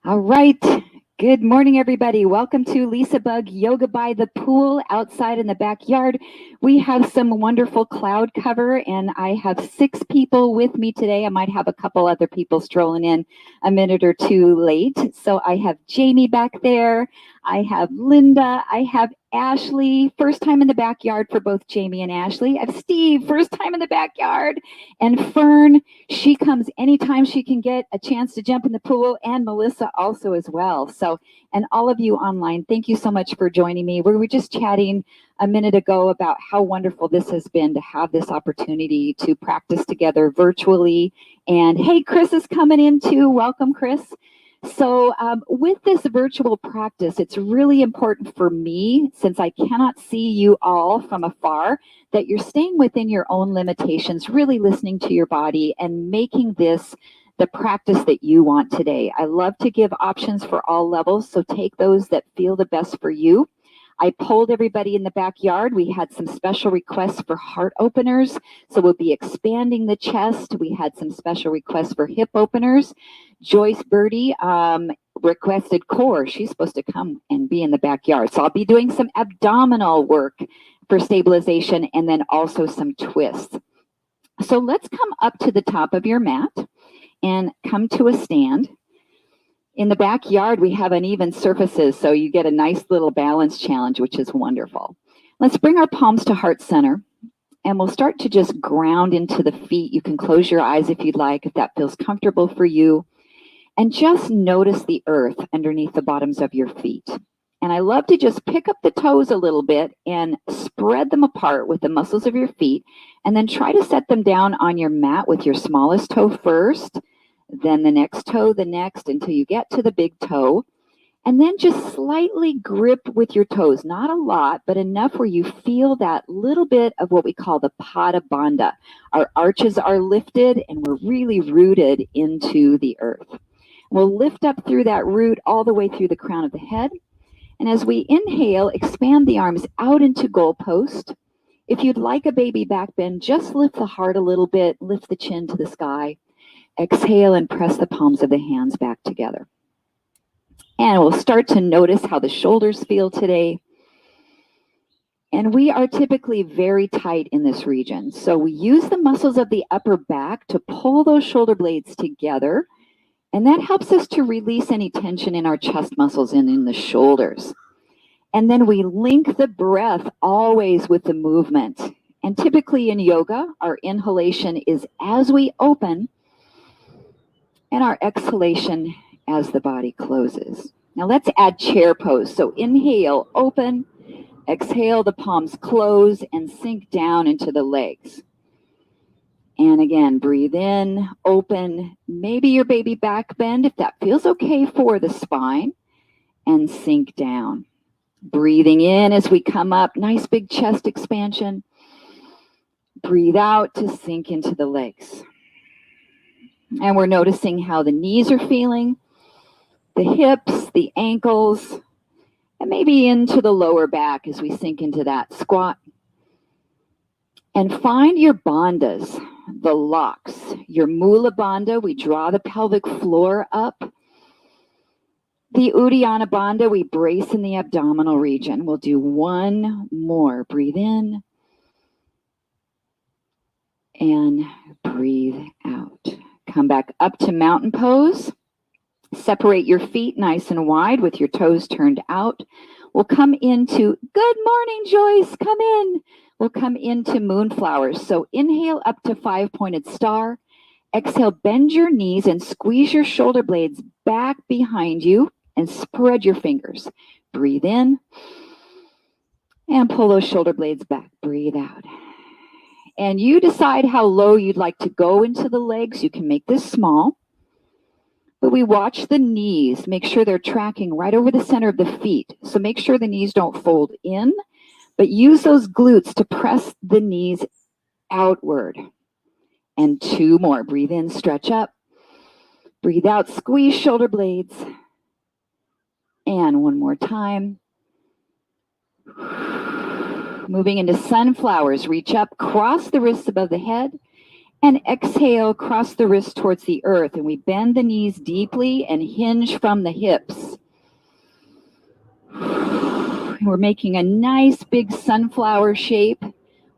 All right. Good morning, everybody. Welcome to LisaBug Yoga by the Pool outside in the backyard. We have some wonderful cloud cover, and I have 6 people with me today. I might have a couple other people strolling in a minute or two late. So I have Jamie back there. I have Linda. I have Ashley, first time in the backyard for both Jamie and Ashley. I have Steve, first time in the backyard. And Fern, she comes anytime she can get a chance to jump in the pool, and Melissa also as well. So, and all of you online, thank you so much for joining me. We were just chatting a minute ago about how wonderful this has been to have this opportunity to practice together virtually. And hey, Chris is coming in too. Welcome, Chris. So with this virtual practice, it's really important for me, since I cannot see you all from afar, that you're staying within your own limitations, really listening to your body and making this the practice that you want today. I love to give options for all levels, so take those that feel the best for you. I polled everybody in the backyard. We had some special requests for heart openers, so we'll be expanding the chest. We had some special requests for hip openers. Joyce Birdie requested core. She's supposed to come and be in the backyard. So I'll be doing some abdominal work for stabilization and then also some twists. So let's come up to the top of your mat and come to a stand. In the backyard, we have uneven surfaces, so you get a nice little balance challenge, which is wonderful. Let's bring our palms to heart center, and we'll start to just ground into the feet. You can close your eyes if you'd like, if that feels comfortable for you. And just notice the earth underneath the bottoms of your feet. And I love to just pick up the toes a little bit and spread them apart with the muscles of your feet, and then try to set them down on your mat with your smallest toe first, then the next toe, the next, until you get to the big toe. And then just slightly grip with your toes, not a lot, but enough where you feel that little bit of what we call the pada bandha. Our arches are lifted and we're really rooted into the earth. We'll lift up through that root all the way through the crown of the head. And as we inhale, expand the arms out into goalpost. If you'd like a baby back bend, just lift the heart a little bit, lift the chin to the sky. Exhale and press the palms of the hands back together. And we'll start to notice how the shoulders feel today. And we are typically very tight in this region. So we use the muscles of the upper back to pull those shoulder blades together. And that helps us to release any tension in our chest muscles and in the shoulders. And then we link the breath always with the movement. And typically in yoga, our inhalation is as we open, and our exhalation as the body closes. Now let's add chair pose. So inhale, open, exhale, the palms close and sink down into the legs. And again, breathe in, open, maybe your baby back bend if that feels okay for the spine, and sink down. Breathing in as we come up, nice big chest expansion. Breathe out to sink into the legs. And we're noticing how the knees are feeling, the hips, the ankles, and maybe into the lower back as we sink into that squat. And find your bandhas, the locks. Your Mula Bandha, we draw the pelvic floor up. The Uddiyana Bandha, we brace in the abdominal region. We'll do one more. Breathe in and breathe out. Come back up to mountain pose. Separate your feet nice and wide with your toes turned out. We'll come into, good morning, Joyce, come in. We'll come into moonflowers. So inhale up to 5-pointed star. Exhale, bend your knees and squeeze your shoulder blades back behind you and spread your fingers. Breathe in and pull those shoulder blades back. Breathe out. And you decide how low you'd like to go into the legs. You can make this small. But we watch the knees, make sure they're tracking right over the center of the feet. So make sure the knees don't fold in, but use those glutes to press the knees outward. And 2 more. Breathe in, stretch up. Breathe out, squeeze shoulder blades. And 1 more time. Moving into sunflowers, reach up, cross the wrists above the head, And exhale, cross the wrist towards the earth, and we bend the knees deeply and hinge from the hips. We're making a nice big sunflower shape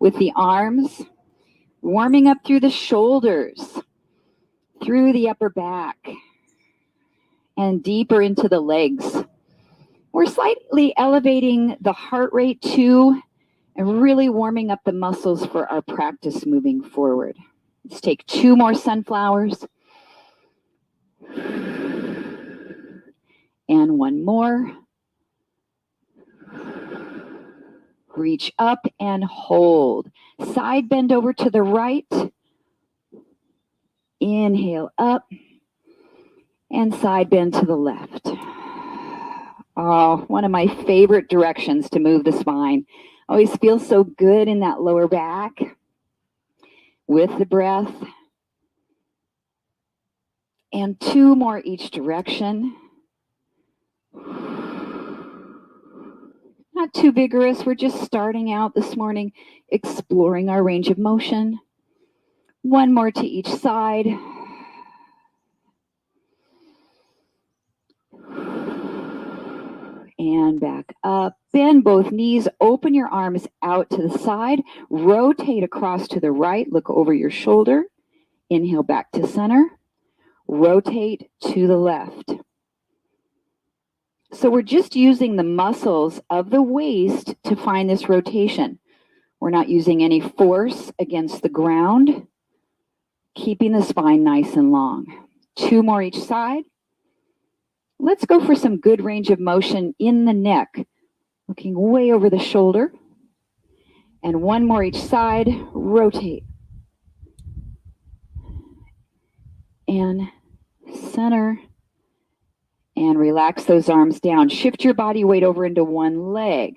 with the arms, warming up through the shoulders, through the upper back, and deeper into the legs. We're slightly elevating the heart rate too, and really warming up the muscles for our practice moving forward. Let's take 2 more sunflowers. And 1 more. Reach up and hold. Side bend over to the right. Inhale up. And side bend to the left. Oh, one of my favorite directions to move the spine. Always feels so good in that lower back. With the breath. And 2 more each direction. Not too vigorous. We're just starting out this morning, exploring our range of motion. 1 more to each side. And back up. Bend both knees. Open your arms out to the side. Rotate across to the right. Look over your shoulder. Inhale back to center. Rotate to the left. So we're just using the muscles of the waist to find this rotation. We're not using any force against the ground, keeping the spine nice and long. 2 more each side. Let's go for some good range of motion in the neck, looking way over the shoulder. And 1 more each side, rotate. And center. And relax those arms down. Shift your body weight over into one leg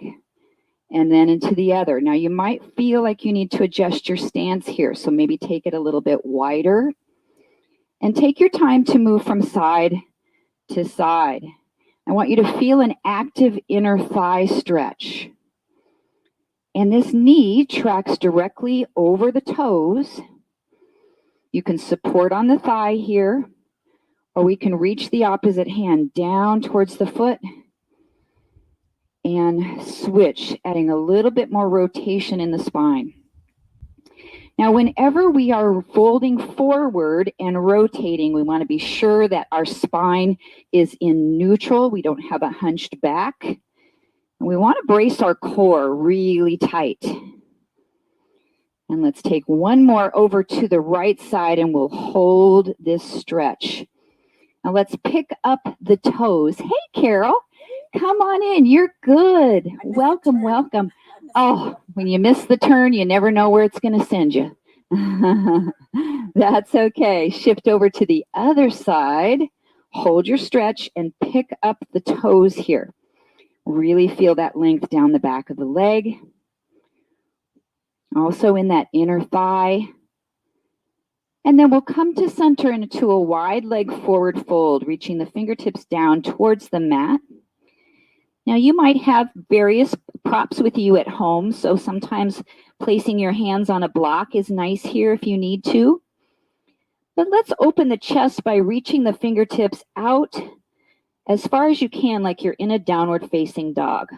and then into the other. Now you might feel like you need to adjust your stance here, so maybe take it a little bit wider. And take your time to move from side to side. I want you to feel an active inner thigh stretch. And this knee tracks directly over the toes. You can support on the thigh here, or we can reach the opposite hand down towards the foot and switch, adding a little bit more rotation in the spine. Now, whenever we are folding forward and rotating, we want to be sure that our spine is in neutral. We don't have a hunched back. And we want to brace our core really tight. And let's take 1 more over to the right side and we'll hold this stretch. Now let's pick up the toes. Hey, Carol, come on in. You're good. Welcome, welcome. Oh, when you miss the turn, you never know where it's going to send you. That's okay. Shift over to the other side. Hold your stretch and pick up the toes here. Really feel that length down the back of the leg. Also in that inner thigh. And then we'll come to center into a wide leg forward fold, reaching the fingertips down towards the mat. Now you might have various props with you at home, so sometimes placing your hands on a block is nice here if you need to. But let's open the chest by reaching the fingertips out as far as you can, like you're in a downward facing dog.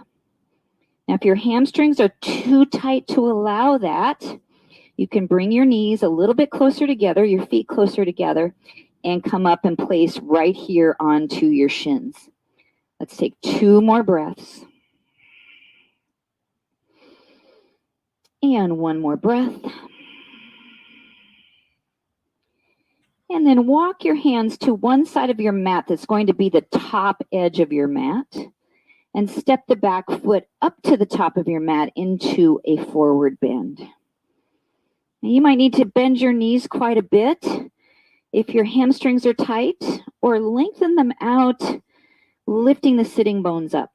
Now if your hamstrings are too tight to allow that, you can bring your knees a little bit closer together, your feet closer together, and come up and place right here onto your shins. Let's take 2 more breaths. And 1 more breath. And then walk your hands to one side of your mat that's going to be the top edge of your mat. And step the back foot up to the top of your mat into a forward bend. Now you might need to bend your knees quite a bit if your hamstrings are tight, or lengthen them out, lifting the sitting bones up.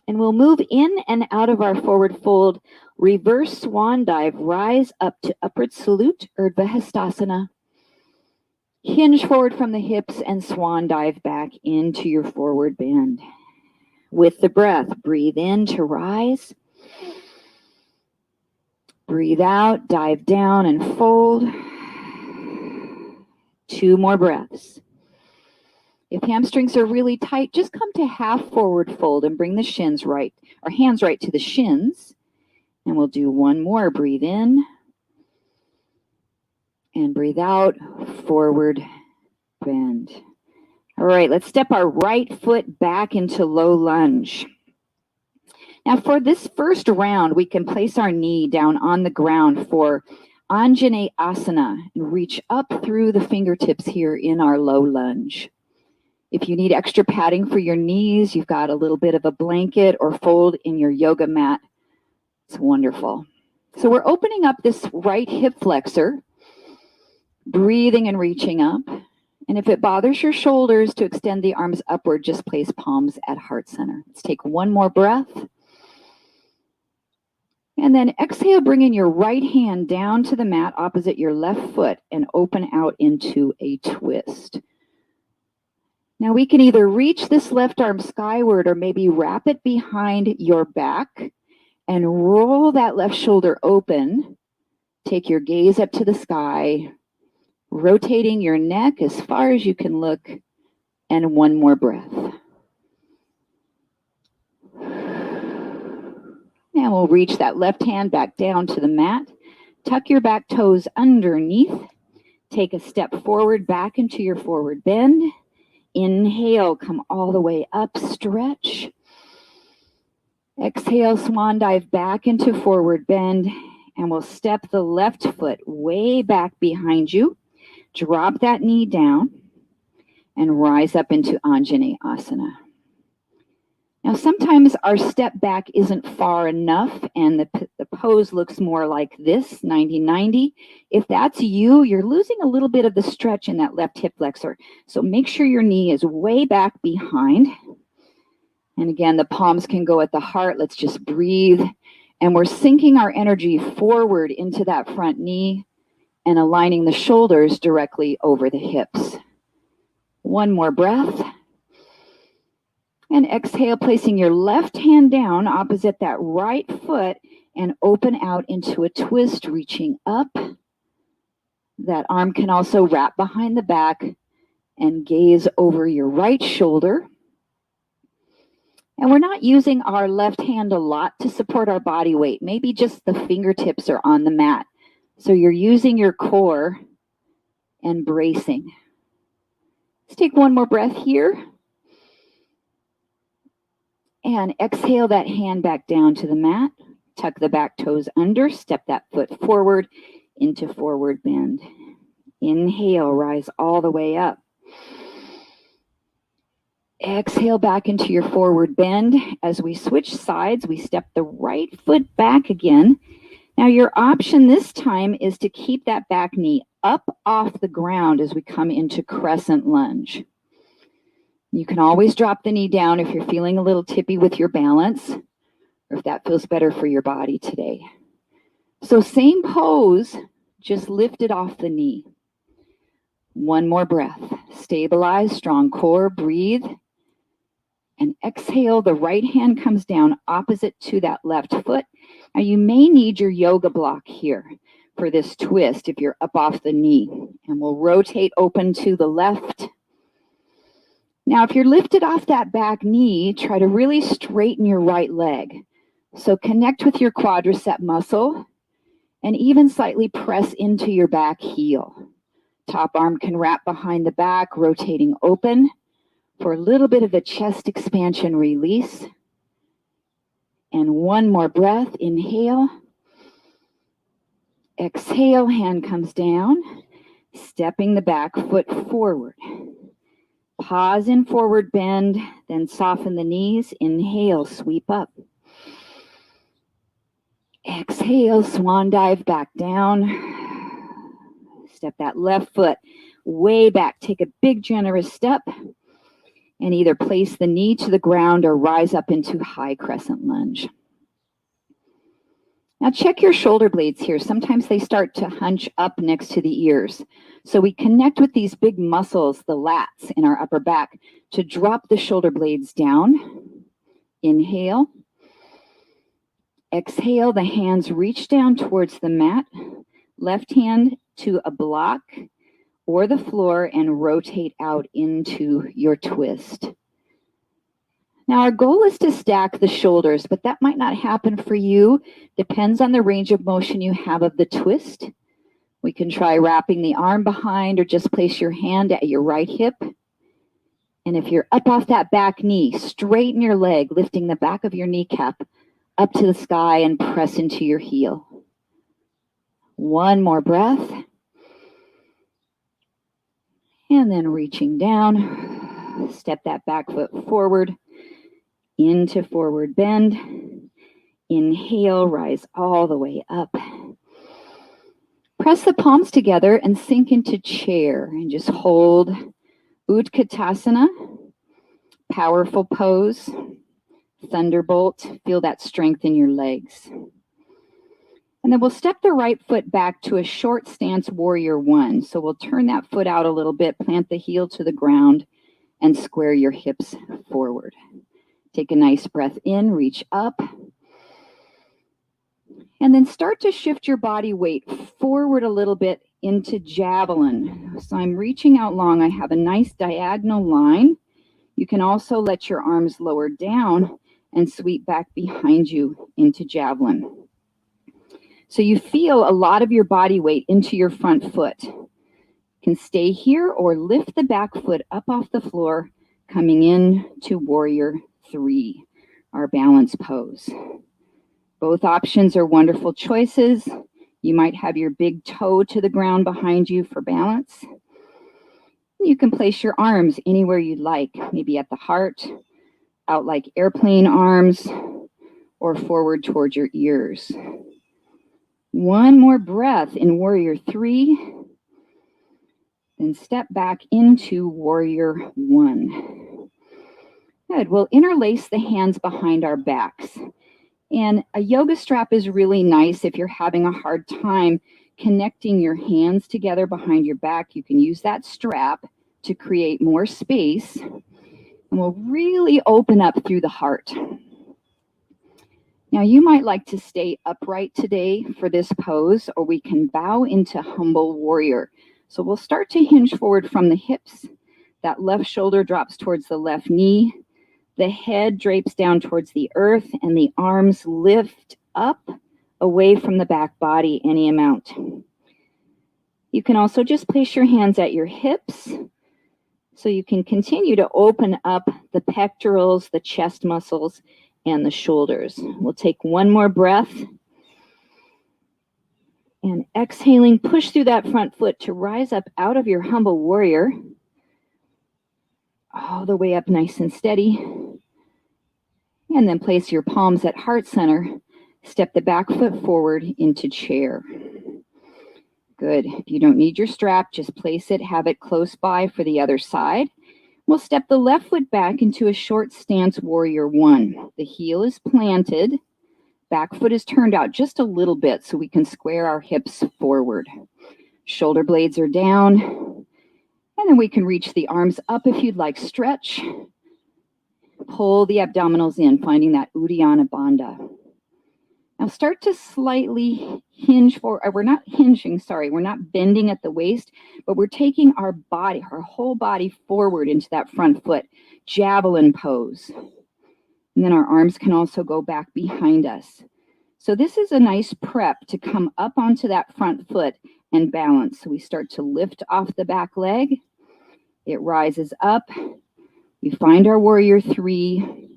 And we'll move in and out of our forward fold, reverse swan dive, rise up to upward salute, Urdhva Hastasana. Hinge forward from the hips and swan dive back into your forward bend. With the breath, breathe in to rise. Breathe out, dive down and fold. 2 more breaths. If hamstrings are really tight, just come to half forward fold and bring the shins right, or hands right to the shins. And we'll do 1 more. Breathe in and breathe out, forward bend. All right, let's step our right foot back into low lunge. Now for this first round, we can place our knee down on the ground for Anjane Asana and reach up through the fingertips here in our low lunge. If you need extra padding for your knees, you've got a little bit of a blanket or fold in your yoga mat. It's wonderful. So we're opening up this right hip flexor, breathing and reaching up. And if it bothers your shoulders to extend the arms upward, just place palms at heart center. Let's take 1 more breath. And then exhale, bringing your right hand down to the mat opposite your left foot and open out into a twist. Now we can either reach this left arm skyward or maybe wrap it behind your back and roll that left shoulder open. Take your gaze up to the sky, rotating your neck as far as you can look, and 1 more breath. And we'll reach that left hand back down to the mat. Tuck your back toes underneath. Take a step forward back into your forward bend. Inhale, come all the way up, stretch. Exhale, swan dive back into forward bend. And we'll step the left foot way back behind you. Drop that knee down and rise up into Anjane Asana. Now, sometimes our step back isn't far enough and the pose looks more like this, 90-90. If that's you, you're losing a little bit of the stretch in that left hip flexor. So make sure your knee is way back behind. And again, the palms can go at the heart. Let's just breathe. And we're sinking our energy forward into that front knee and aligning the shoulders directly over the hips. 1 more breath. And exhale, placing your left hand down opposite that right foot and open out into a twist, reaching up. That arm can also wrap behind the back and gaze over your right shoulder. And we're not using our left hand a lot to support our body weight. Maybe just the fingertips are on the mat. So you're using your core and bracing. Let's take 1 more breath here. And exhale that hand back down to the mat. Tuck the back toes under. Step that foot forward into forward bend. Inhale, rise all the way up. Exhale back into your forward bend. As we switch sides, we step the right foot back again. Now your option this time is to keep that back knee up off the ground as we come into crescent lunge. You can always drop the knee down if you're feeling a little tippy with your balance, or if that feels better for your body today. So same pose, just lift it off the knee. 1 more breath. Stabilize, strong core, breathe. And exhale, the right hand comes down opposite to that left foot. Now you may need your yoga block here for this twist if you're up off the knee. And we'll rotate open to the left. Now, if you're lifted off that back knee, try to really straighten your right leg. So connect with your quadricep muscle and even slightly press into your back heel. Top arm can wrap behind the back, rotating open for a little bit of a chest expansion release. And 1 more breath. Inhale. Exhale, hand comes down, stepping the back foot forward. Pause in forward bend, then soften the knees. Inhale, sweep up. Exhale, swan dive back down. Step that left foot way back. Take a big generous step and either place the knee to the ground or rise up into high crescent lunge. Now check your shoulder blades here. Sometimes they start to hunch up next to the ears. So we connect with these big muscles, the lats in our upper back, to drop the shoulder blades down. Inhale. Exhale, the hands reach down towards the mat. Left hand to a block or the floor and rotate out into your twist. Now our goal is to stack the shoulders, but that might not happen for you. Depends on the range of motion you have of the twist. We can try wrapping the arm behind or just place your hand at your right hip. And if you're up off that back knee, straighten your leg, lifting the back of your kneecap up to the sky and press into your heel. One more breath. And then reaching down, step that back foot forward into forward bend. Inhale, rise all the way up. Press the palms together and sink into chair and just hold Utkatasana, powerful pose, thunderbolt. Feel that strength in your legs. And then we'll step the right foot back to a short stance warrior one. So we'll turn that foot out a little bit, plant the heel to the ground, and square your hips forward. Take a nice breath in, reach up. And then start to shift your body weight forward a little bit into javelin. So I'm reaching out long. I have a nice diagonal line. You can also let your arms lower down and sweep back behind you into javelin. So you feel a lot of your body weight into your front foot. You can stay here or lift the back foot up off the floor, coming in to warrior three, our balance pose. Both options are wonderful choices. You might have your big toe to the ground behind you for balance. You can place your arms anywhere you'd like, maybe at the heart, out like airplane arms, or forward towards your ears. One more breath in warrior three, then step back into warrior one. Good, we'll interlace the hands behind our backs. And a yoga strap is really nice if you're having a hard time connecting your hands together behind your back. You can use that strap to create more space, and we'll really open up through the heart. Now you might like to stay upright today for this pose, or we can bow into humble warrior. So we'll start to hinge forward from the hips. That left shoulder drops towards the left knee. The head drapes down towards the earth, and the arms lift up away from the back body any amount. You can also just place your hands at your hips so you can continue to open up the pectorals, the chest muscles, and the shoulders. We'll take one more breath. And exhaling, push through that front foot to rise up out of your humble warrior. All the way up nice and steady. And then place your palms at heart center. Step the back foot forward into chair. Good. If you don't need your strap, just place it, have it close by for the other side. We'll step the left foot back into a short stance warrior one. The heel is planted. Back foot is turned out just a little bit so we can square our hips forward. Shoulder blades are down. And then we can reach the arms up if you'd like. Stretch. Pull the abdominals in, finding that Uddiyana Bandha. Now start to slightly hinge forward. We're not hinging, sorry. We're not bending at the waist, but we're taking our body, our whole body forward into that front foot. Javelin pose. And then our arms can also go back behind us. So this is a nice prep to come up onto that front foot and balance. So we start to lift off the back leg. It rises up. We find our warrior three.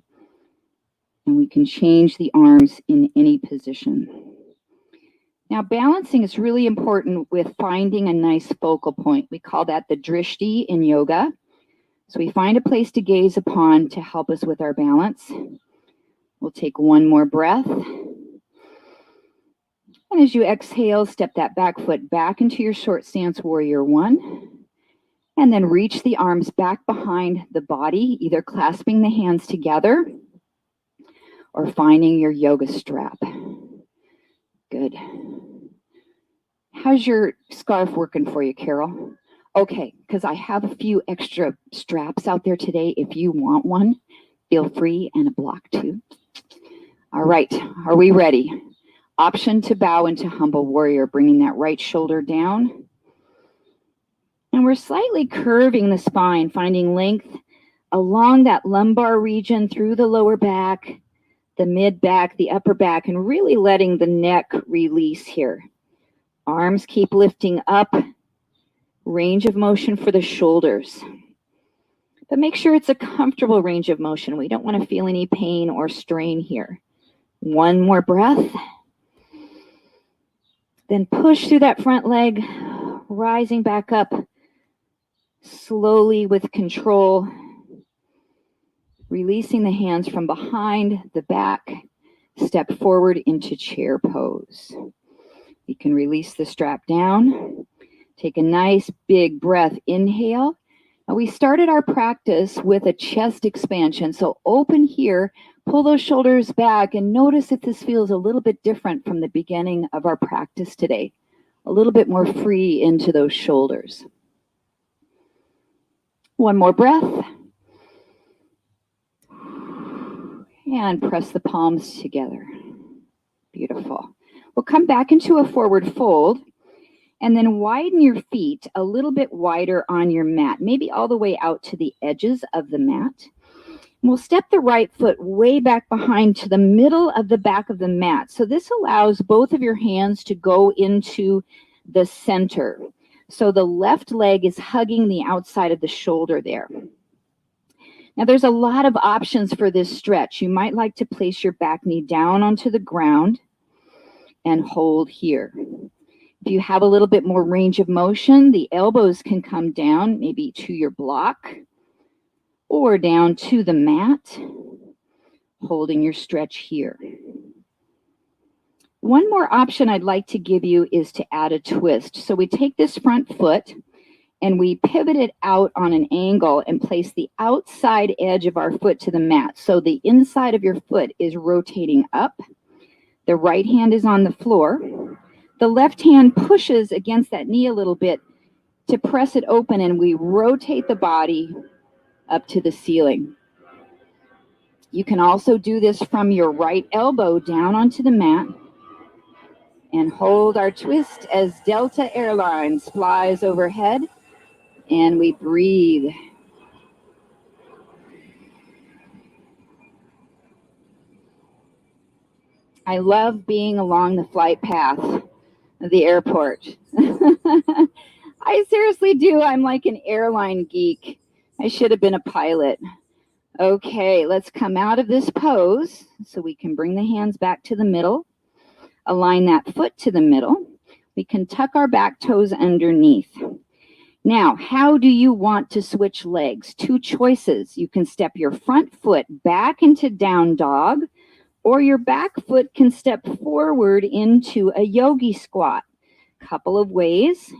And we can change the arms in any position. Now, balancing is really important with finding a nice focal point. We call that the drishti in yoga. So we find a place to gaze upon to help us with our balance. We'll take one more breath. And as you exhale, step that back foot back into your short stance warrior one. And then reach the arms back behind the body, either clasping the hands together or finding your yoga strap. Good. How's your scarf working for you, Carol? Okay, because I have a few extra straps out there today. If you want one, feel free, and a block too. All right, are we ready? Option to bow into humble warrior, bringing that right shoulder down And we're slightly curving the spine, finding length along that lumbar region through the lower back, the mid back, the upper back, and really letting the neck release here. Arms keep lifting up, range of motion for the shoulders. But make sure it's a comfortable range of motion. We don't want to feel any pain or strain here. One more breath. Then push through that front leg, rising back up slowly with control, releasing the hands from behind the back, step forward into chair pose. You can release the strap down, take a nice big breath, inhale. Now we started our practice with a chest expansion, so open here, pull those shoulders back, and notice if this feels a little bit different from the beginning of our practice today. A little bit more free into those shoulders. One more breath. And press the palms together. Beautiful. We'll come back into a forward fold and then widen your feet a little bit wider on your mat, maybe all the way out to the edges of the mat. And we'll step the right foot way back behind to the middle of the back of the mat. So this allows both of your hands to go into the center. So the left leg is hugging the outside of the shoulder there. Now there's a lot of options for this stretch. You might like to place your back knee down onto the ground and hold here. If you have a little bit more range of motion, the elbows can come down maybe to your block or down to the mat, holding your stretch here. One more option I'd like to give you is to add a twist. So we take this front foot and we pivot it out on an angle and place the outside edge of our foot to the mat. So the inside of your foot is rotating up. The right hand is on the floor. The left hand pushes against that knee a little bit to press it open, and we rotate the body up to the ceiling. You can also do this from your right elbow down onto the mat and hold our twist as Delta Airlines flies overhead. And we breathe. I love being along the flight path of the airport. I seriously do. I'm like an airline geek. I should have been a pilot. Okay, let's come out of this pose so we can bring the hands back to the middle. Align that foot to the middle. We can tuck our back toes underneath. Now, how do you want to switch legs? Two choices. You can step your front foot back into down dog, or your back foot can step forward into a yogi squat. Couple of ways.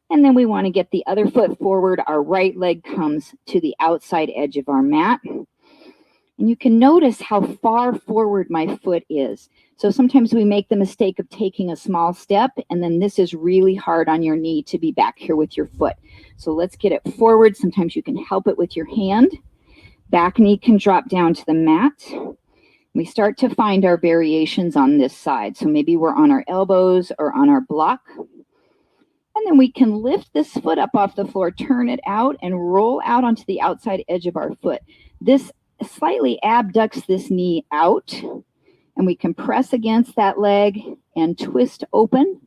And then we want to get the other foot forward. Our right leg comes to the outside edge of our mat. And you can notice how far forward my foot is. So sometimes we make the mistake of taking a small step, and then this is really hard on your knee to be back here with your foot. So let's get it forward. Sometimes you can help it with your hand. Back knee can drop down to the mat. We start to find our variations on this side. So maybe we're on our elbows or on our block. And then we can lift this foot up off the floor, turn it out, and roll out onto the outside edge of our foot. This slightly abducts this knee out, and we can press against that leg and twist open,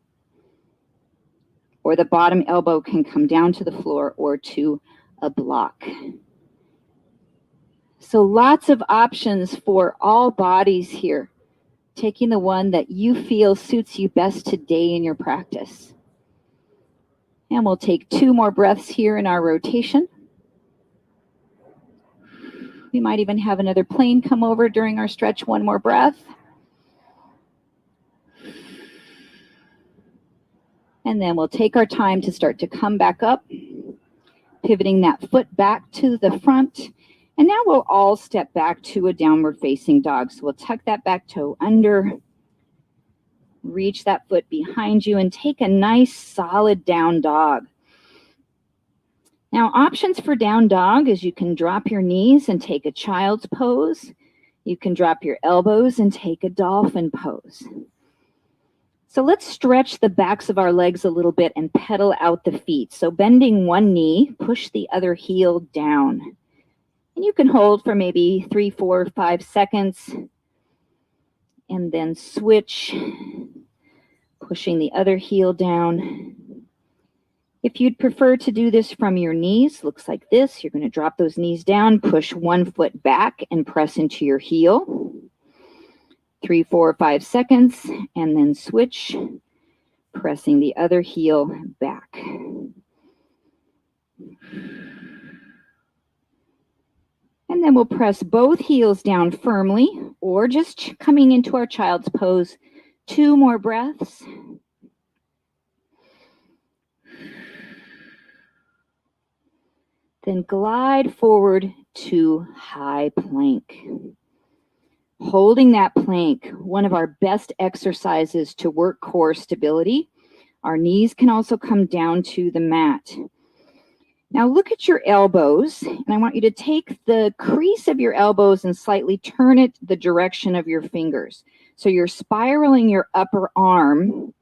or the bottom elbow can come down to the floor or to a block. So lots of options for all bodies here, taking the one that you feel suits you best today in your practice. And we'll take 2 more breaths here in our rotation. We might even have another plane come over during our stretch. 1 more breath. And then we'll take our time to start to come back up, pivoting that foot back to the front. And now we'll all step back to a downward facing dog. So we'll tuck that back toe under, reach that foot behind you, and take a nice solid down dog. Now, options for down dog is you can drop your knees and take a child's pose. You can drop your elbows and take a dolphin pose. So let's stretch the backs of our legs a little bit and pedal out the feet. So bending one knee, push the other heel down. And you can hold for maybe 3, 4, 5 seconds. And then switch, pushing the other heel down. If you'd prefer to do this from your knees, looks like this. You're going to drop those knees down, push one foot back, and press into your heel. 3, 4, 5 seconds, and then switch, pressing the other heel back. And then we'll press both heels down firmly, or just coming into our child's pose. 2 more breaths. Then glide forward to high plank. Holding that plank, one of our best exercises to work core stability. Our knees can also come down to the mat. Now look at your elbows, and I want you to take the crease of your elbows and slightly turn it the direction of your fingers. So you're spiraling your upper arm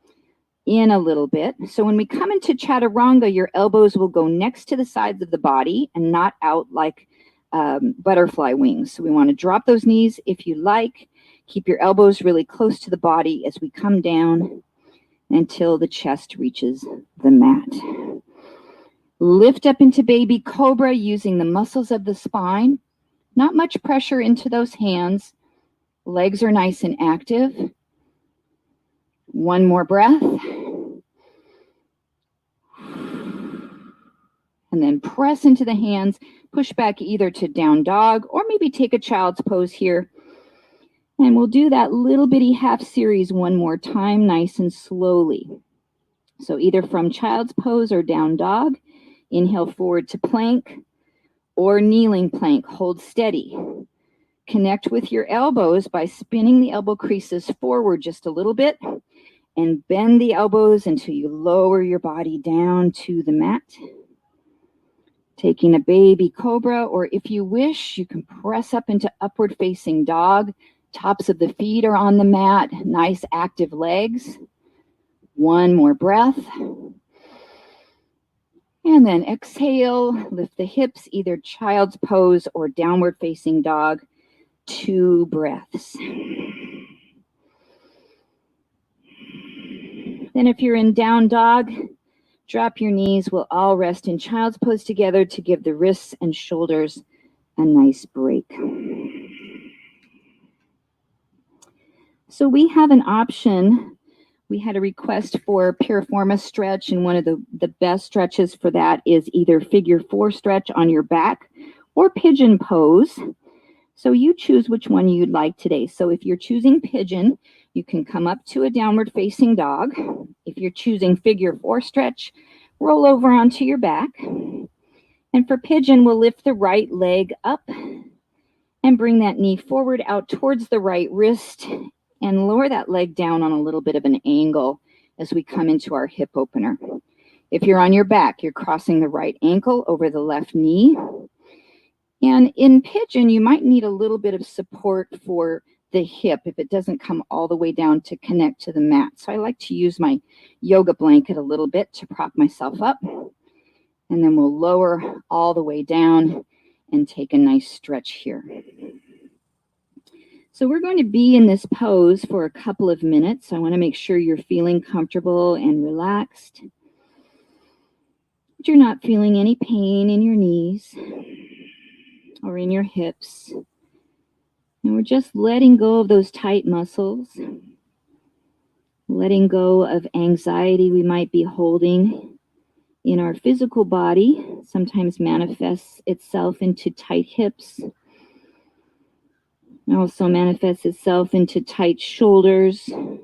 in a little bit. So when we come into chaturanga, your elbows will go next to the sides of the body and not out like butterfly wings. So we want to drop those knees if you like. Keep your elbows really close to the body as we come down until the chest reaches the mat. Lift up into baby cobra using the muscles of the spine. Not much pressure into those hands. Legs are nice and active. One more breath. And then press into the hands, push back either to down dog or maybe take a child's pose here. And we'll do that little bitty half series one more time, nice and slowly. So either from child's pose or down dog, inhale forward to plank or kneeling plank, hold steady. Connect with your elbows by spinning the elbow creases forward just a little bit and bend the elbows until you lower your body down to the mat. Taking a baby cobra, or if you wish, you can press up into upward facing dog. Tops of the feet are on the mat, nice active legs. One more breath. And then exhale, lift the hips, either child's pose or downward facing dog. 2 breaths. Then if you're in down dog, drop your knees. We'll all rest in child's pose together to give the wrists and shoulders a nice break. So we have an option. We had a request for piriformis stretch, and one of the best stretches for that is either figure 4 stretch on your back or pigeon pose. So you choose which one you'd like today. So if you're choosing pigeon, you can come up to a downward facing dog. If you're choosing figure 4 stretch, roll over onto your back. And for pigeon, we'll lift the right leg up and bring that knee forward out towards the right wrist and lower that leg down on a little bit of an angle as we come into our hip opener. If you're on your back, you're crossing the right ankle over the left knee. And in pigeon, you might need a little bit of support for the hip if it doesn't come all the way down to connect to the mat. So I like to use my yoga blanket a little bit to prop myself up. And then we'll lower all the way down and take a nice stretch here. So we're going to be in this pose for a couple of minutes. I want to make sure you're feeling comfortable and relaxed. That you're not feeling any pain in your knees or in your hips. And we're just letting go of those tight muscles, letting go of anxiety we might be holding in our physical body. Sometimes manifests itself into tight hips. It also manifests itself into tight shoulders. And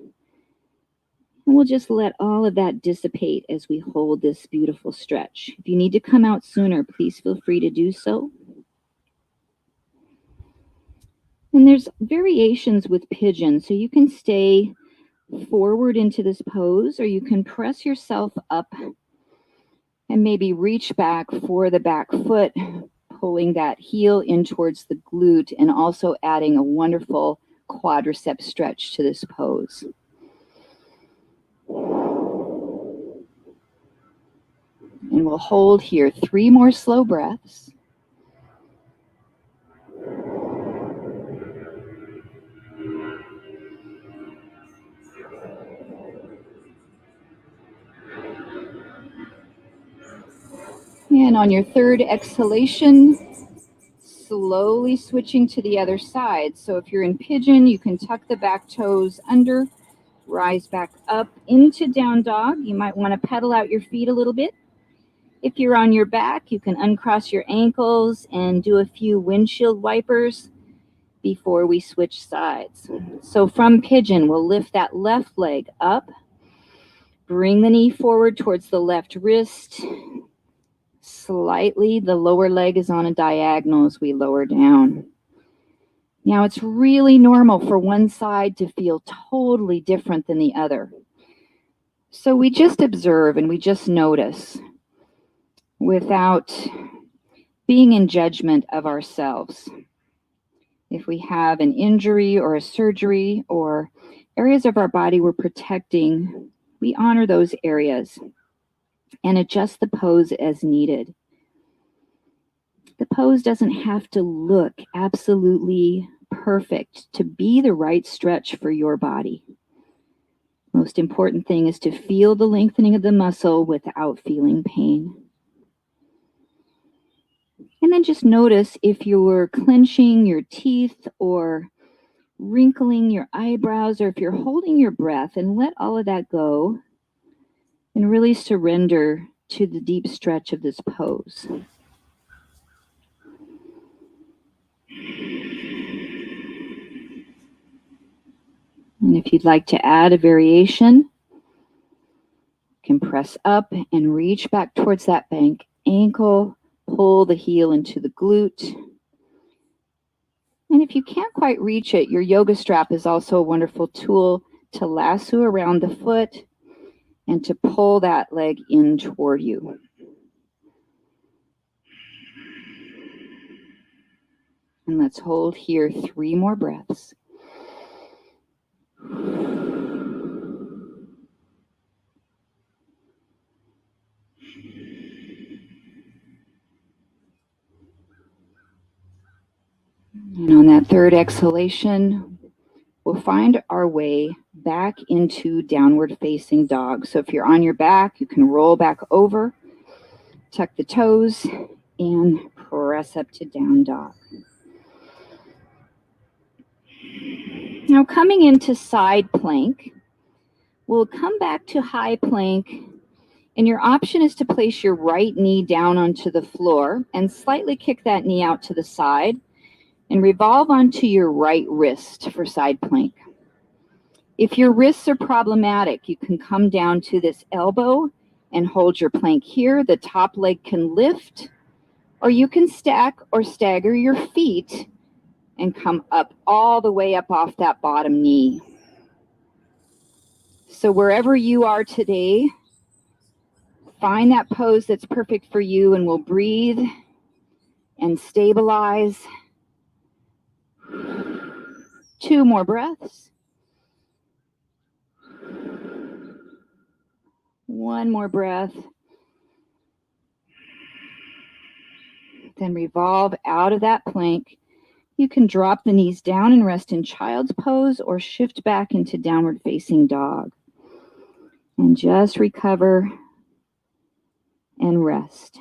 we'll just let all of that dissipate as we hold this beautiful stretch. If you need to come out sooner, please feel free to do so. And there's variations with pigeon, so you can stay forward into this pose, or you can press yourself up and maybe reach back for the back foot, pulling that heel in towards the glute and also adding a wonderful quadricep stretch to this pose. And we'll hold here 3 more slow breaths. And on your third exhalation, slowly switching to the other side. So if you're in pigeon, you can tuck the back toes under, rise back up into down dog. You might want to pedal out your feet a little bit. If you're on your back, you can uncross your ankles and do a few windshield wipers before we switch sides. So from pigeon, we'll lift that left leg up, bring the knee forward towards the left wrist. Slightly, the lower leg is on a diagonal as we lower down. Now it's really normal for one side to feel totally different than the other. So we just observe and we just notice without being in judgment of ourselves. If we have an injury or a surgery or areas of our body we're protecting, we honor those areas and adjust the pose as needed. The pose doesn't have to look absolutely perfect to be the right stretch for your body. Most important thing is to feel the lengthening of the muscle without feeling pain. And then just notice if you're clenching your teeth or wrinkling your eyebrows, or if you're holding your breath, and let all of that go and really surrender to the deep stretch of this pose. And if you'd like to add a variation, you can press up and reach back towards that bank ankle, pull the heel into the glute. And if you can't quite reach it, your yoga strap is also a wonderful tool to lasso around the foot and to pull that leg in toward you. And let's hold here 3 more breaths. And on that third exhalation, we'll find our way back into downward facing dog. So if you're on your back, you can roll back over, tuck the toes, and press up to down dog. Now coming into side plank, we'll come back to high plank, and your option is to place your right knee down onto the floor and slightly kick that knee out to the side and revolve onto your right wrist for side plank. If your wrists are problematic, you can come down to this elbow and hold your plank here. The top leg can lift, or you can stack or stagger your feet and come up all the way up off that bottom knee. So wherever you are today, find that pose that's perfect for you, and we'll breathe and stabilize. 2 more breaths. 1 more breath. Then revolve out of that plank. You can drop the knees down and rest in child's pose, or shift back into downward facing dog. And just recover and rest.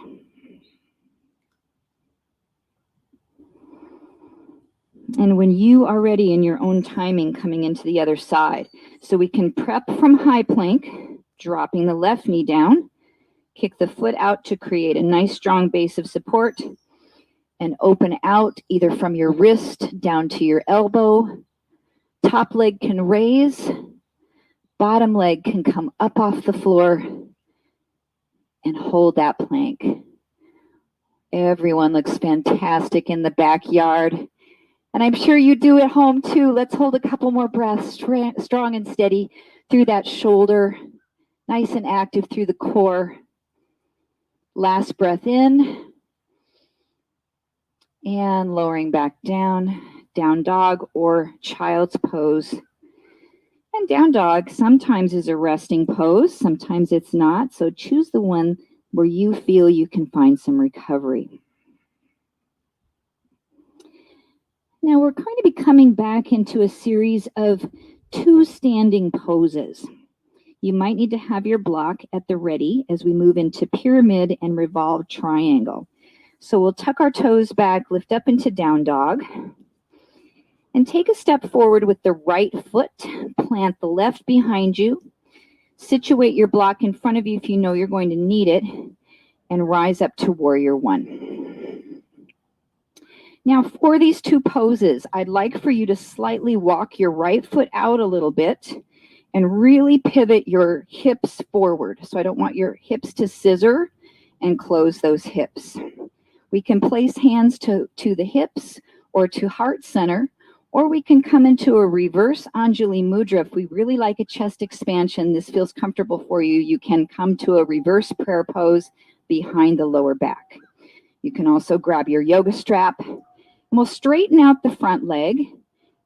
And when you are ready in your own timing, coming into the other side. So we can prep from high plank, dropping the left knee down, kick the foot out to create a nice strong base of support, and open out either from your wrist down to your elbow. Top leg can raise, bottom leg can come up off the floor, and hold that plank. Everyone looks fantastic in the backyard. And I'm sure you do at home too. Let's hold a couple more breaths, strong and steady through that shoulder, nice and active through the core. Last breath in, and lowering back down, down dog or child's pose. And down dog sometimes is a resting pose, sometimes it's not. So choose the one where you feel you can find some recovery. Now we're going to be coming back into a series of 2 standing poses. You might need to have your block at the ready as we move into pyramid and revolved triangle. So we'll tuck our toes back, lift up into down dog, and take a step forward with the right foot. Plant the left behind you. Situate your block in front of you if you know you're going to need it, and rise up to warrior one. Now for these 2 poses, I'd like for you to slightly walk your right foot out a little bit and really pivot your hips forward. So I don't want your hips to scissor and close those hips. We can place hands to the hips or to heart center, or we can come into a reverse Anjali Mudra. If we really like a chest expansion, this feels comfortable for you, you can come to a reverse prayer pose behind the lower back. You can also grab your yoga strap, and we'll straighten out the front leg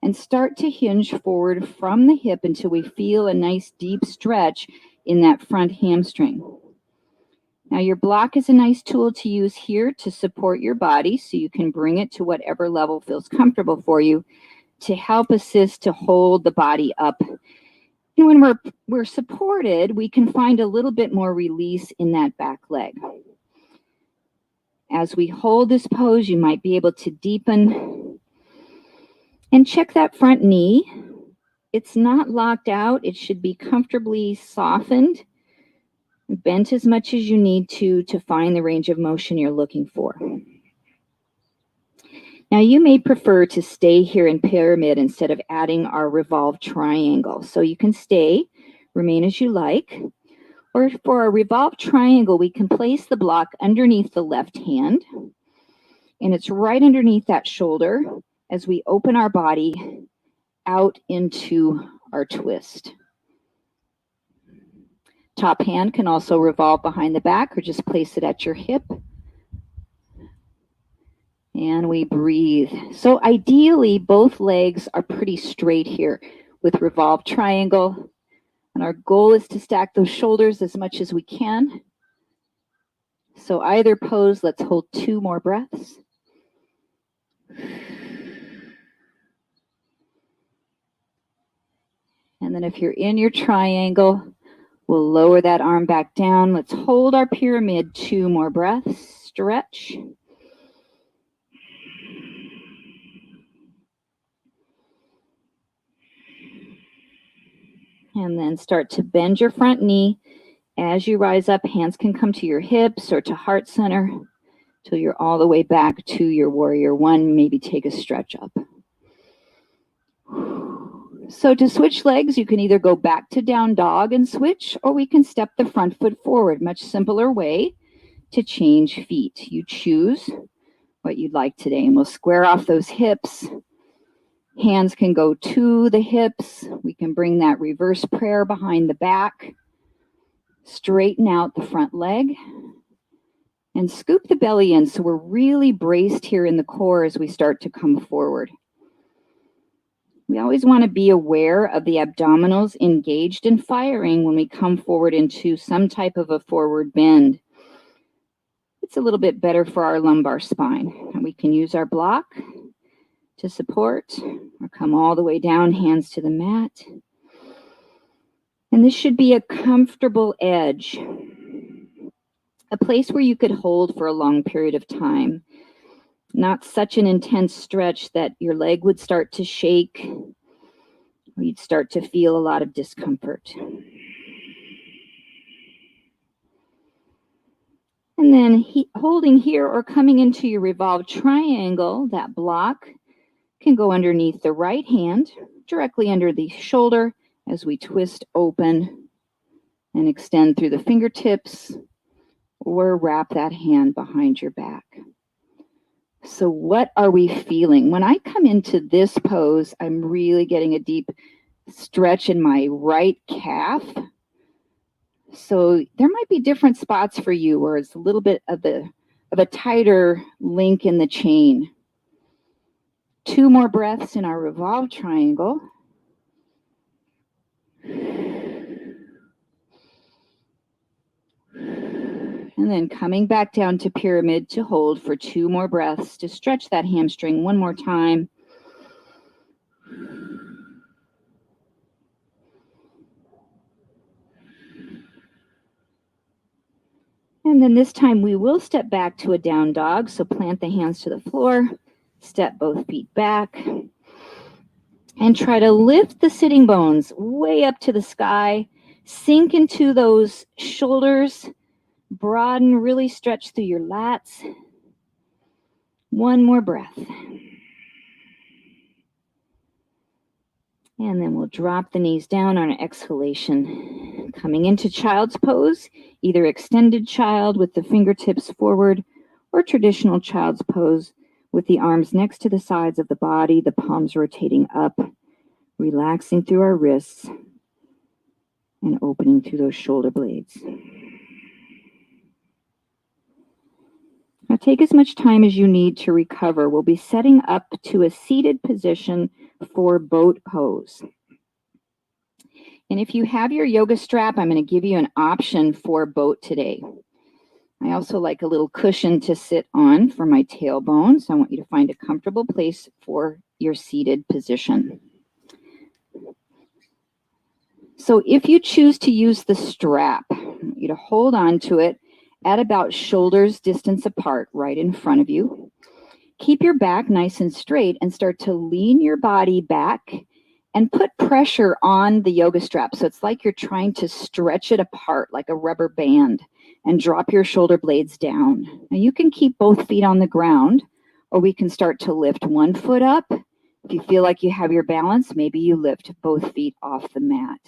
and start to hinge forward from the hip until we feel a nice deep stretch in that front hamstring. Now your block is a nice tool to use here to support your body, so you can bring it to whatever level feels comfortable for you to help assist to hold the body up. And when we're supported, we can find a little bit more release in that back leg. As we hold this pose, you might be able to deepen and check that front knee. It's not locked out. It should be comfortably softened, bent as much as you need to find the range of motion you're looking for. Now you may prefer to stay here in pyramid instead of adding our revolved triangle. So you can stay, remain as you like. Or for a revolved triangle, we can place the block underneath the left hand, and it's right underneath that shoulder as we open our body out into our twist. Top hand can also revolve behind the back or just place it at your hip. And we breathe. So ideally, both legs are pretty straight here with revolved triangle. And our goal is to stack those shoulders as much as we can. So either pose, let's hold 2 more breaths. And then if you're in your triangle, we'll lower that arm back down. Let's hold our pyramid, 2 more breaths. Stretch. And then start to bend your front knee. As you rise up, hands can come to your hips or to heart center till you're all the way back to your warrior one. Maybe take a stretch up. So to switch legs, you can either go back to down dog and switch, or we can step the front foot forward. Much simpler way to change feet. You choose what you'd like today, and we'll square off those hips. Hands can go to the hips. We can bring that reverse prayer behind the back. Straighten out the front leg and scoop the belly in so we're really braced here in the core as we start to come forward. We always want to be aware of the abdominals engaged and firing when we come forward into some type of a forward bend. It's a little bit better for our lumbar spine. And we can use our block to support or come all the way down, hands to the mat. And this should be a comfortable edge, a place where you could hold for a long period of time. Not such an intense stretch that your leg would start to shake or you'd start to feel a lot of discomfort. And then holding here or coming into your revolved triangle, that block can go underneath the right hand, directly under the shoulder as we twist open and extend through the fingertips, or wrap that hand behind your back. So what are we feeling? When I come into this pose, I'm really getting a deep stretch in my right calf. So there might be different spots for you where it's a little bit of a tighter link in the chain. 2 more breaths in our revolved triangle. And then coming back down to pyramid to hold for 2 more breaths to stretch that hamstring one more time. And then this time we will step back to a down dog. So plant the hands to the floor, step both feet back, and try to lift the sitting bones way up to the sky. Sink into those shoulders, broaden, really stretch through your lats. One more breath. And then we'll drop the knees down on an exhalation. Coming into child's pose, either extended child with the fingertips forward or traditional child's pose with the arms next to the sides of the body, the palms rotating up, relaxing through our wrists and opening through those shoulder blades. Now take as much time as you need to recover. We'll be setting up to a seated position for boat pose. And if you have your yoga strap, I'm going to give you an option for boat today. I also like a little cushion to sit on for my tailbone, so I want you to find a comfortable place for your seated position. So if you choose to use the strap, I want you to hold on to it at about shoulders distance apart, right in front of you. Keep your back nice and straight and start to lean your body back and put pressure on the yoga strap. So it's like you're trying to stretch it apart like a rubber band and drop your shoulder blades down. Now you can keep both feet on the ground, or we can start to lift one foot up. If you feel like you have your balance, maybe you lift both feet off the mat.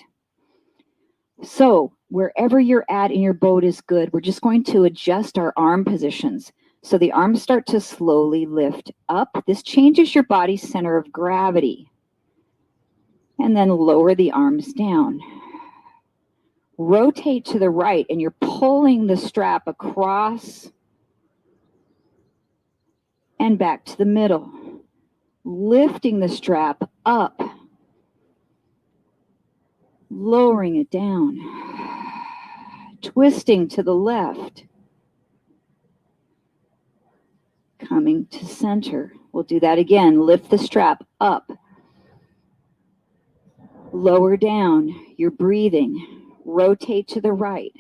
So wherever you're at in your boat is good. We're just going to adjust our arm positions. So the arms start to slowly lift up. This changes your body's center of gravity. And then lower the arms down. Rotate to the right, and you're pulling the strap across and back to the middle. Lifting the strap up. Lowering it down. Twisting to the left. Coming to center. We'll do that again. Lift the strap up. Lower down. You're breathing. Rotate to the right.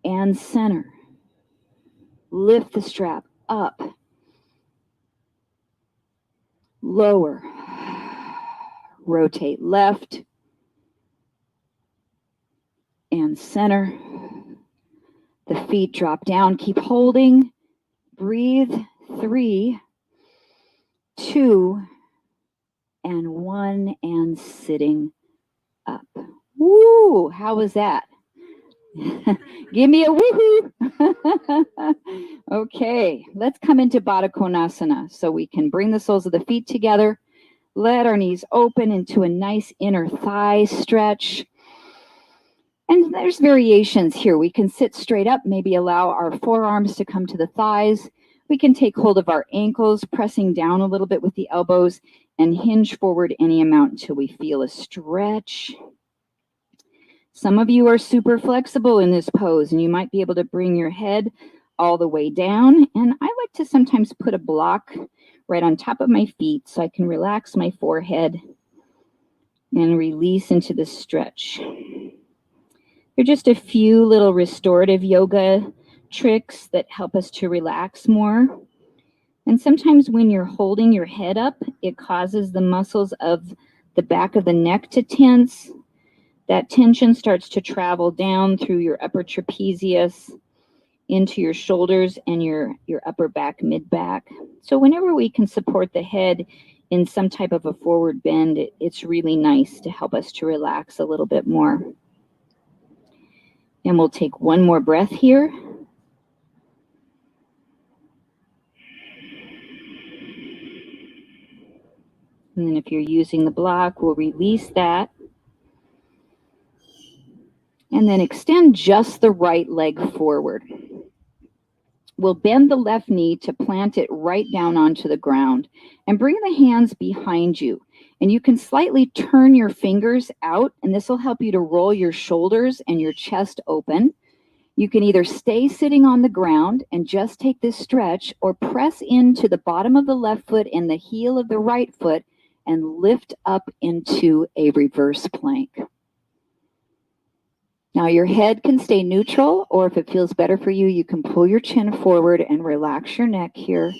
And center. Lift the strap up. Lower. Rotate left. And center. The feet drop down. Keep holding. Breathe. 3, 2, and 1, and sitting up. Woo! How was that? Give me a woohoo! Okay, let's come into Baddha Konasana so we can bring the soles of the feet together. Let our knees open into a nice inner thigh stretch. And there's variations here. We can sit straight up, maybe allow our forearms to come to the thighs. We can take hold of our ankles, pressing down a little bit with the elbows, and hinge forward any amount until we feel a stretch. Some of you are super flexible in this pose, and you might be able to bring your head all the way down. And I like to sometimes put a block right on top of my feet so I can relax my forehead and release into the stretch. There are just a few little restorative yoga tricks that help us to relax more. And sometimes when you're holding your head up, it causes the muscles of the back of the neck to tense. That tension starts to travel down through your upper trapezius into your shoulders and your upper back, mid-back. So whenever we can support the head in some type of a forward bend, it's really nice to help us to relax a little bit more. And we'll take one more breath here. And then if you're using the block, we'll release that. And then extend just the right leg forward. We'll bend the left knee to plant it right down onto the ground and bring the hands behind you. And you can slightly turn your fingers out, and this will help you to roll your shoulders and your chest open. You can either stay sitting on the ground and just take this stretch, or press into the bottom of the left foot and the heel of the right foot and lift up into a reverse plank. Now your head can stay neutral, or if it feels better for you, you can pull your chin forward and relax your neck here.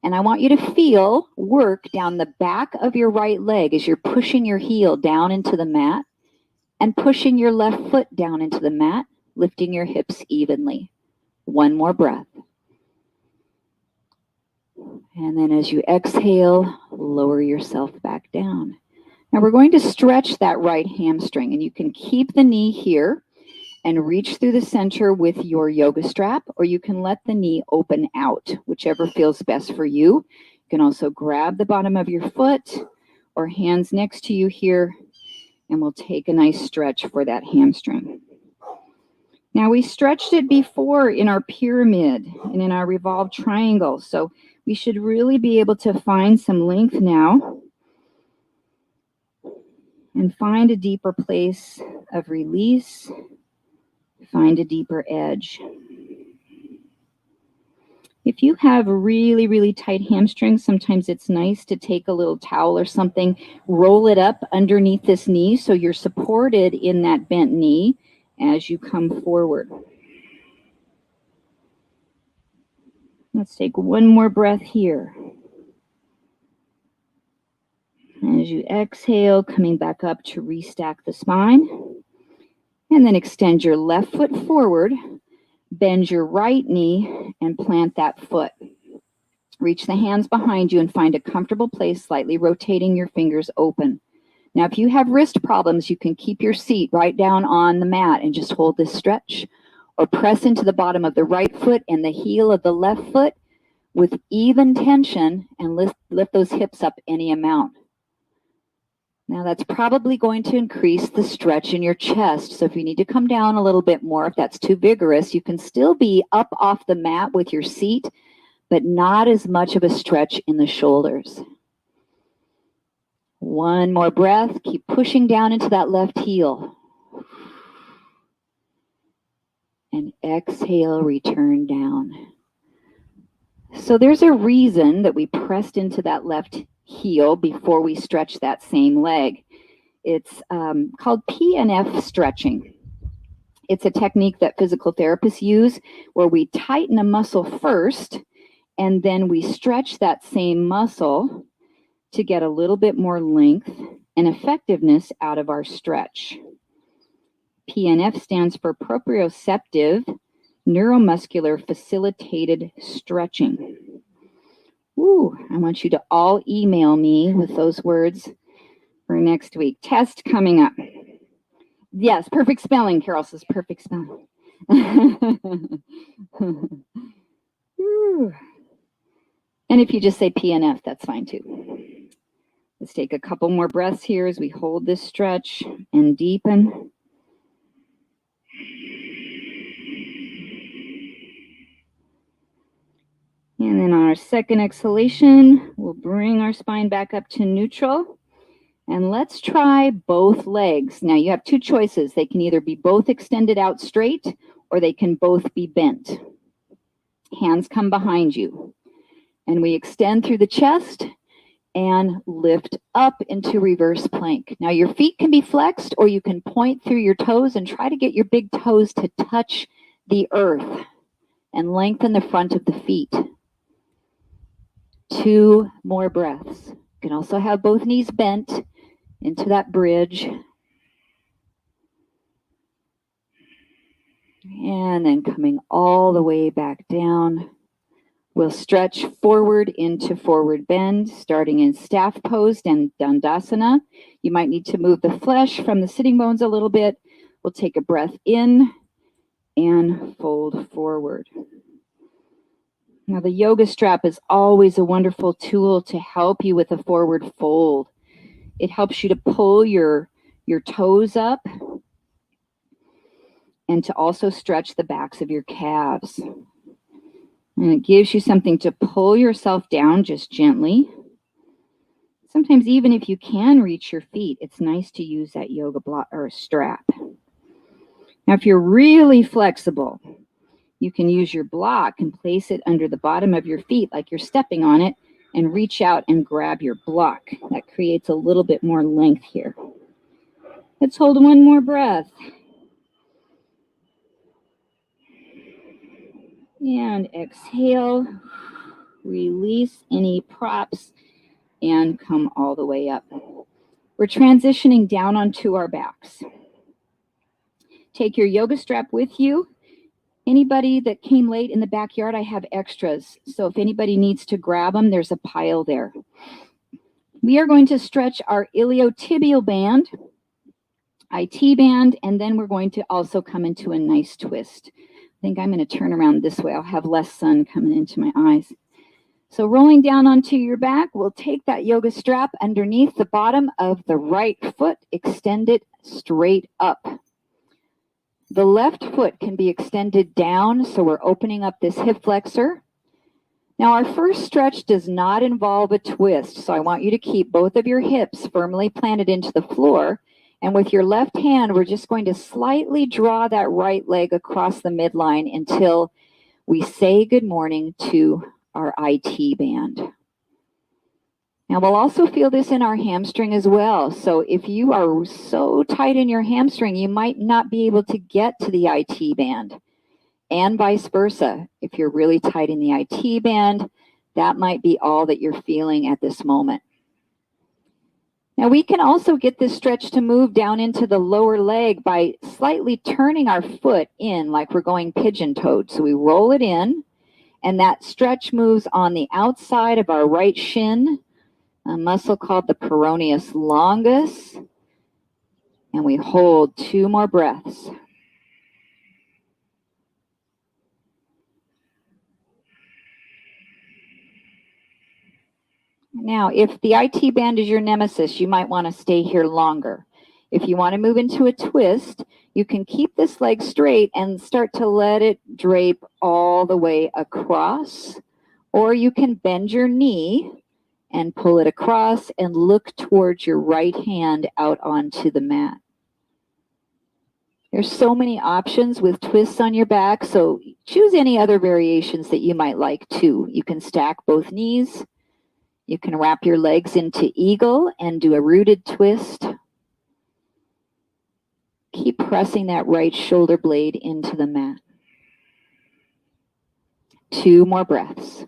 And I want you to work down the back of your right leg as you're pushing your heel down into the mat and pushing your left foot down into the mat, lifting your hips evenly. One more breath. And then as you exhale, lower yourself back down. Now we're going to stretch that right hamstring, and you can keep the knee here and reach through the center with your yoga strap, or you can let the knee open out, whichever feels best for you. You can also grab the bottom of your foot or hands next to you here, and we'll take a nice stretch for that hamstring. Now we stretched it before in our pyramid and in our revolved triangle, so we should really be able to find some length now and find a deeper place of release. Find a deeper edge. If you have really, really tight hamstrings, sometimes it's nice to take a little towel or something, roll it up underneath this knee so you're supported in that bent knee as you come forward. Let's take one more breath here. As you exhale, coming back up to restack the spine. And then extend your left foot forward, bend your right knee, and plant that foot. Reach the hands behind you and find a comfortable place, slightly rotating your fingers open. Now, if you have wrist problems, you can keep your seat right down on the mat and just hold this stretch, or press into the bottom of the right foot and the heel of the left foot with even tension and lift those hips up any amount. Now that's probably going to increase the stretch in your chest. So if you need to come down a little bit more, if that's too vigorous, you can still be up off the mat with your seat, but not as much of a stretch in the shoulders. One more breath. Keep pushing down into that left heel. And exhale, return down. So there's a reason that we pressed into that left heel before we stretch that same leg. It's called PNF stretching. It's a technique that physical therapists use where we tighten a muscle first and then we stretch that same muscle to get a little bit more length and effectiveness out of our stretch. PNF stands for proprioceptive neuromuscular facilitated stretching. Ooh, I want you to all email me with those words for next week. Test coming up. Yes, perfect spelling. Carol says perfect spelling. And if you just say PNF, that's fine too. Let's take a couple more breaths here as we hold this stretch and deepen. And then on our second exhalation, we'll bring our spine back up to neutral. And let's try both legs. Now you have two choices. They can either be both extended out straight or they can both be bent. Hands come behind you. And we extend through the chest and lift up into reverse plank. Now your feet can be flexed or you can point through your toes and try to get your big toes to touch the earth and lengthen the front of the feet. 2 more breaths. You can also have both knees bent into that bridge. And then coming all the way back down. We'll stretch forward into forward bend, starting in staff pose and Dandasana. You might need to move the flesh from the sitting bones a little bit. We'll take a breath in and fold forward. Now, the yoga strap is always a wonderful tool to help you with a forward fold. It helps you to pull your toes up and to also stretch the backs of your calves. And it gives you something to pull yourself down just gently. Sometimes even if you can reach your feet, it's nice to use that yoga block or strap. Now, if you're really flexible, you can use your block and place it under the bottom of your feet like you're stepping on it and reach out and grab your block. That creates a little bit more length here. Let's hold one more breath. And exhale, release any props, and come all the way up. We're transitioning down onto our backs. Take your yoga strap with you. Anybody that came late in the backyard, I have extras. So if anybody needs to grab them, there's a pile there. We are going to stretch our iliotibial band, IT band, and then we're going to also come into a nice twist. I think I'm going to turn around this way. I'll have less sun coming into my eyes. So rolling down onto your back, we'll take that yoga strap underneath the bottom of the right foot, extend it straight up. The left foot can be extended down, so we're opening up this hip flexor. Now, our first stretch does not involve a twist, so I want you to keep both of your hips firmly planted into the floor. And with your left hand, we're just going to slightly draw that right leg across the midline until we say good morning to our IT band. Now, we'll also feel this in our hamstring as well. So if you are so tight in your hamstring, you might not be able to get to the IT band. And vice versa. If you're really tight in the IT band, that might be all that you're feeling at this moment. Now, we can also get this stretch to move down into the lower leg by slightly turning our foot in like we're going pigeon-toed. So we roll it in, and that stretch moves on the outside of our right shin, a muscle called the peroneus longus, and we hold 2 more breaths. Now, if the IT band is your nemesis, you might want to stay here longer. If you want to move into a twist, you can keep this leg straight and start to let it drape all the way across, or you can bend your knee and pull it across and look towards your right hand out onto the mat. There's so many options with twists on your back, so choose any other variations that you might like too. You can stack both knees. You can wrap your legs into eagle and do a rooted twist. Keep pressing that right shoulder blade into the mat. 2 more breaths.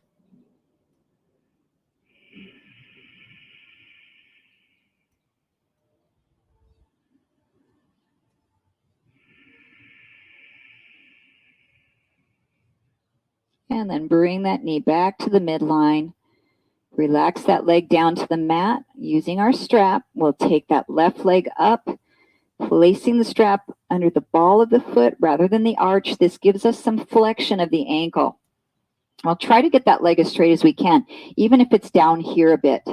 And then bring that knee back to the midline. Relax that leg down to the mat. Using our strap, we'll take that left leg up, placing the strap under the ball of the foot rather than the arch. This gives us some flexion of the ankle. I'll try to get that leg as straight as we can, even if it's down here a bit.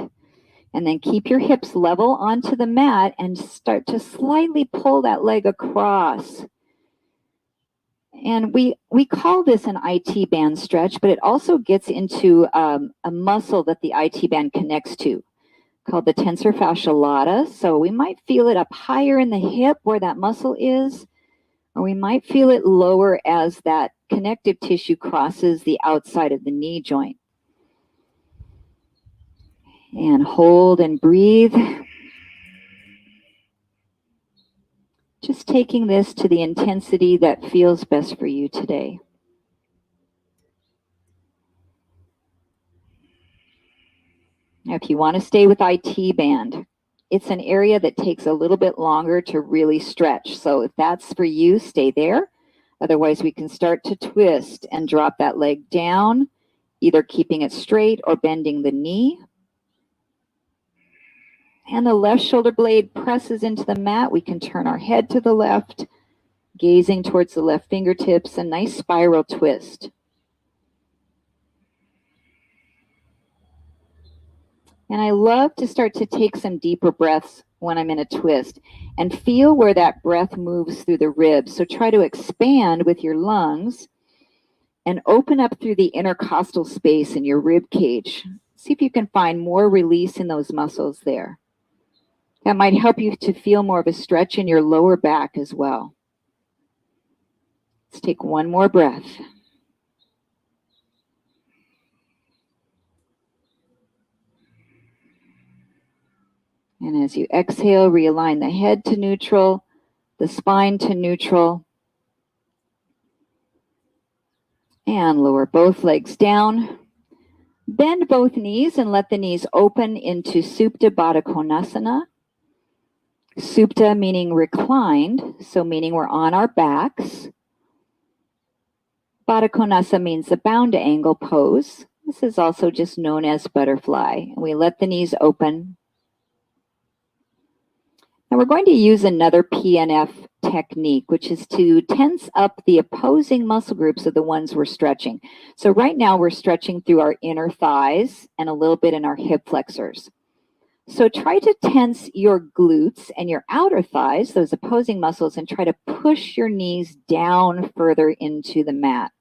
And then keep your hips level onto the mat and start to slightly pull that leg across. And we call this an IT band stretch, but it also gets into a muscle that the IT band connects to, called the tensor fascia lata. So we might feel it up higher in the hip where that muscle is, or we might feel it lower as that connective tissue crosses the outside of the knee joint. And hold and breathe. Just taking this to the intensity that feels best for you today. Now, if you want to stay with IT band, it's an area that takes a little bit longer to really stretch. So if that's for you, stay there. Otherwise, we can start to twist and drop that leg down, either keeping it straight or bending the knee. And the left shoulder blade presses into the mat. We can turn our head to the left, gazing towards the left fingertips, a nice spiral twist. And I love to start to take some deeper breaths when I'm in a twist and feel where that breath moves through the ribs. So try to expand with your lungs and open up through the intercostal space in your rib cage. See if you can find more release in those muscles there. That might help you to feel more of a stretch in your lower back as well. Let's take one more breath. And as you exhale, realign the head to neutral, the spine to neutral, and lower both legs down. Bend both knees and let the knees open into Supta Baddha Konasana. Supta meaning reclined, so meaning we're on our backs. Baddha Konasana means the bound angle pose. This is also just known as butterfly. We let the knees open. And we're going to use another PNF technique, which is to tense up the opposing muscle groups of the ones we're stretching. So right now we're stretching through our inner thighs and a little bit in our hip flexors. So try to tense your glutes and your outer thighs, those opposing muscles, and try to push your knees down further into the mat.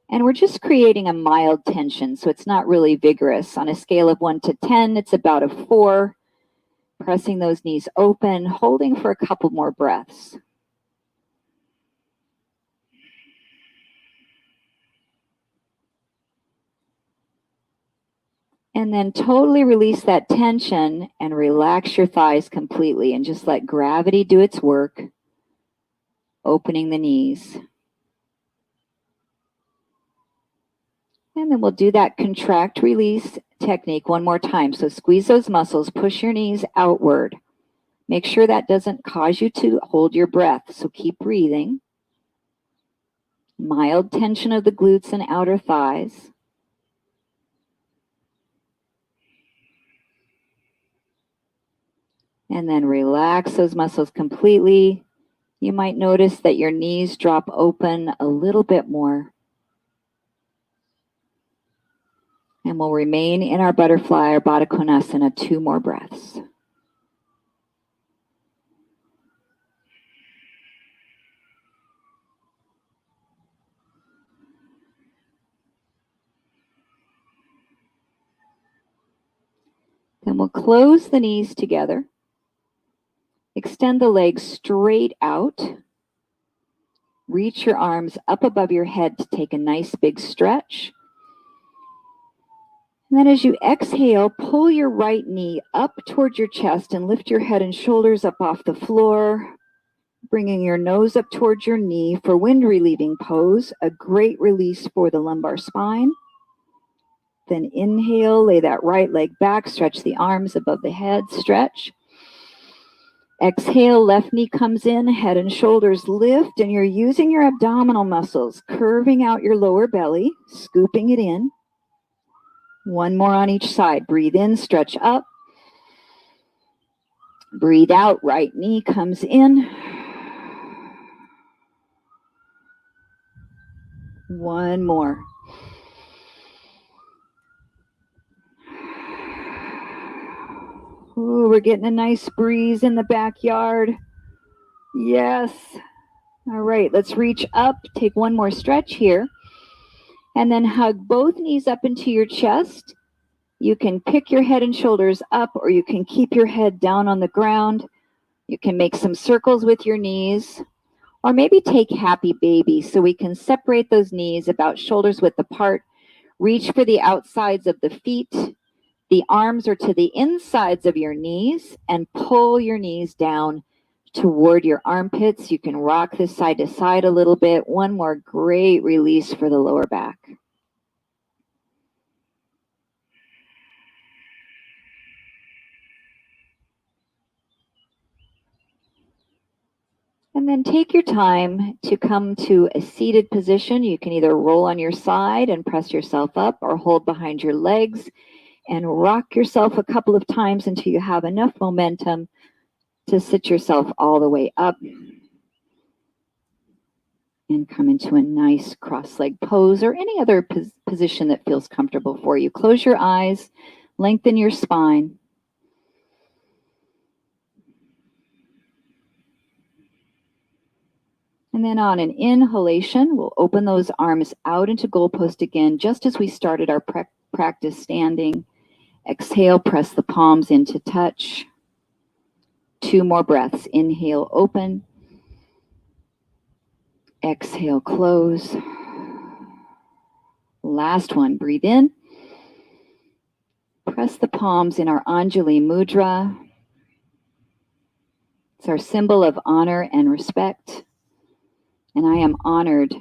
And we're just creating a mild tension, so it's not really vigorous. On a scale of 1 to 10, it's about a 4. Pressing those knees open, holding for a couple more breaths. And then totally release that tension and relax your thighs completely and just let gravity do its work, opening the knees. And then we'll do that contract release technique one more time. So squeeze those muscles, push your knees outward. Make sure that doesn't cause you to hold your breath. So keep breathing. Mild tension of the glutes and outer thighs. And then relax those muscles completely. You might notice that your knees drop open a little bit more. And we'll remain in our butterfly or Baddha Konasana 2 more breaths. Then we'll close the knees together. Extend the legs straight out. Reach your arms up above your head to take a nice big stretch. And then as you exhale, pull your right knee up towards your chest and lift your head and shoulders up off the floor, bringing your nose up towards your knee for wind relieving pose, a great release for the lumbar spine. Then inhale, lay that right leg back, stretch the arms above the head, stretch. Exhale, left knee comes in, head and shoulders lift, and you're using your abdominal muscles, curving out your lower belly, scooping it in. One more on each side. Breathe in, stretch up. Breathe out, right knee comes in. One more. Ooh, we're getting a nice breeze in the backyard. Yes. All right, let's reach up, take one more stretch here, and then hug both knees up into your chest. You can pick your head and shoulders up, or you can keep your head down on the ground. You can make some circles with your knees, or maybe take happy baby so we can separate those knees about shoulders width apart. Reach for the outsides of the feet. The arms are to the insides of your knees, and pull your knees down toward your armpits. You can rock this side to side a little bit. One more great release for the lower back. And then take your time to come to a seated position. You can either roll on your side and press yourself up, or hold behind your legs and rock yourself a couple of times until you have enough momentum to sit yourself all the way up and come into a nice cross-leg pose, or any other position that feels comfortable for you. Close your eyes, lengthen your spine. And then on an inhalation, we'll open those arms out into goalpost again, just as we started our practice standing. Exhale, press the palms into touch. 2 more breaths. Inhale, open. Exhale, close. Last one, breathe in. Press the palms in our Anjali Mudra. It's our symbol of honor and respect. And I am honored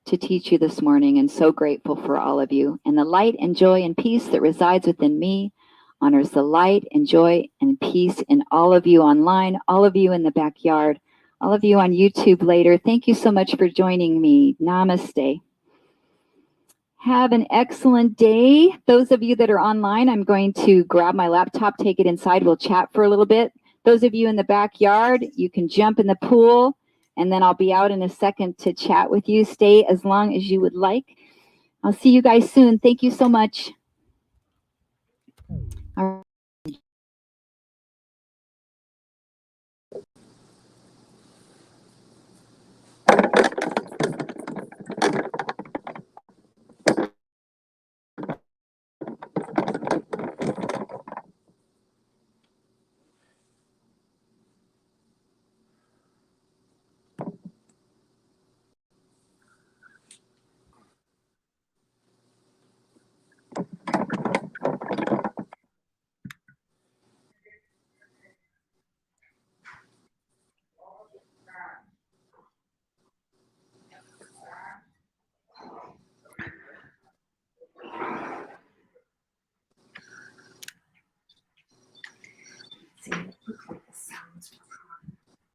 to teach you this morning and so grateful for all of you. And the light and joy and peace that resides within me honors the light and joy and peace in all of you online, all of you in the backyard, all of you on YouTube later. Thank you so much for joining me. Namaste. Have an excellent day. Those of you that are online, I'm going to grab my laptop, take it inside. We'll chat for a little bit. Those of you in the backyard, you can jump in the pool, and then I'll be out in a second to chat with you. Stay as long as you would like. I'll see you guys soon. Thank you so much.